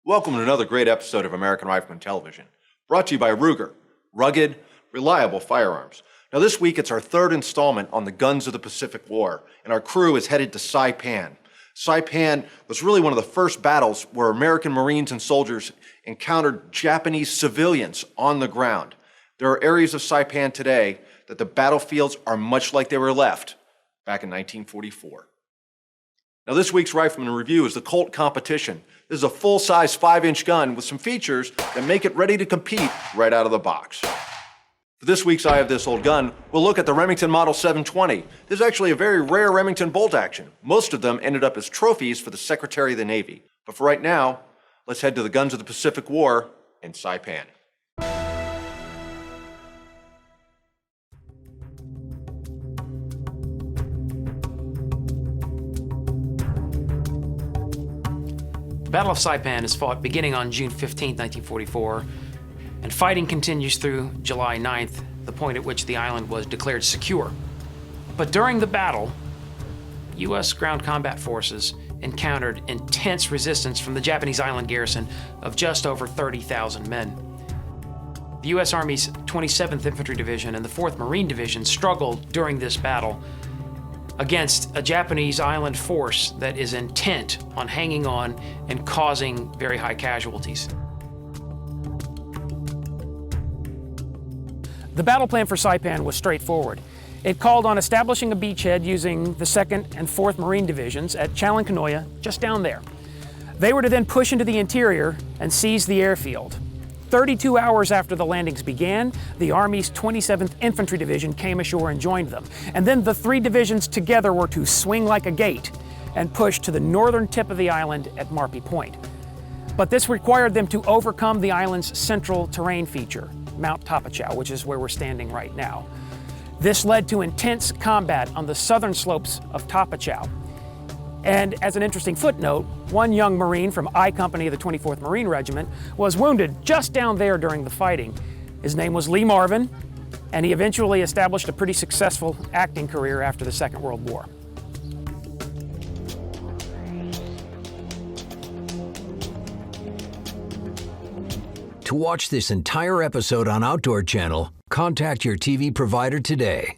Welcome to another great episode of American Rifleman Television, brought to you by Ruger, rugged, reliable firearms. Now this week it's our third installment on the guns of the Pacific War, and our crew is headed to Saipan. Saipan was really one of the first battles where American Marines and soldiers encountered Japanese civilians on the ground. There are areas of Saipan today that the battlefields are much like they were left back in 1944. Now this week's Rifleman Review is the Colt Competition. This is a full-size 5-inch gun with some features that make it ready to compete right out of the box. For this week's Eye of This Old Gun, we'll look at the Remington Model 720. This is actually a very rare Remington bolt action. Most of them ended up as trophies for the Secretary of the Navy. But for right now, let's head to the guns of the Pacific War in Saipan. The Battle of Saipan is fought beginning on June 15, 1944, and fighting continues through July 9th, the point at which the island was declared secure. But during the battle, U.S. ground combat forces encountered intense resistance from the Japanese island garrison of just over 30,000 men. The U.S. Army's 27th Infantry Division and the 4th Marine Division struggled during this battle against a Japanese island force that is intent on hanging on and causing very high casualties. The battle plan for Saipan was straightforward. It called on establishing a beachhead using the 2nd and 4th Marine Divisions at Chalankanoya, just down there. They were to then push into the interior and seize the airfield. 32 hours after the landings began, the Army's 27th Infantry Division came ashore and joined them. And then the three divisions together were to swing like a gate and push to the northern tip of the island at Marpy Point. But this required them to overcome the island's central terrain feature, Mount Tapachow, which is where we're standing right now. This led to intense combat on the southern slopes of Tapachow. And as an interesting footnote, one young Marine from I Company of the 24th Marine Regiment was wounded just down there during the fighting. His name was Lee Marvin, and he eventually established a pretty successful acting career after the Second World War. To watch this entire episode on Outdoor Channel, contact your TV provider today.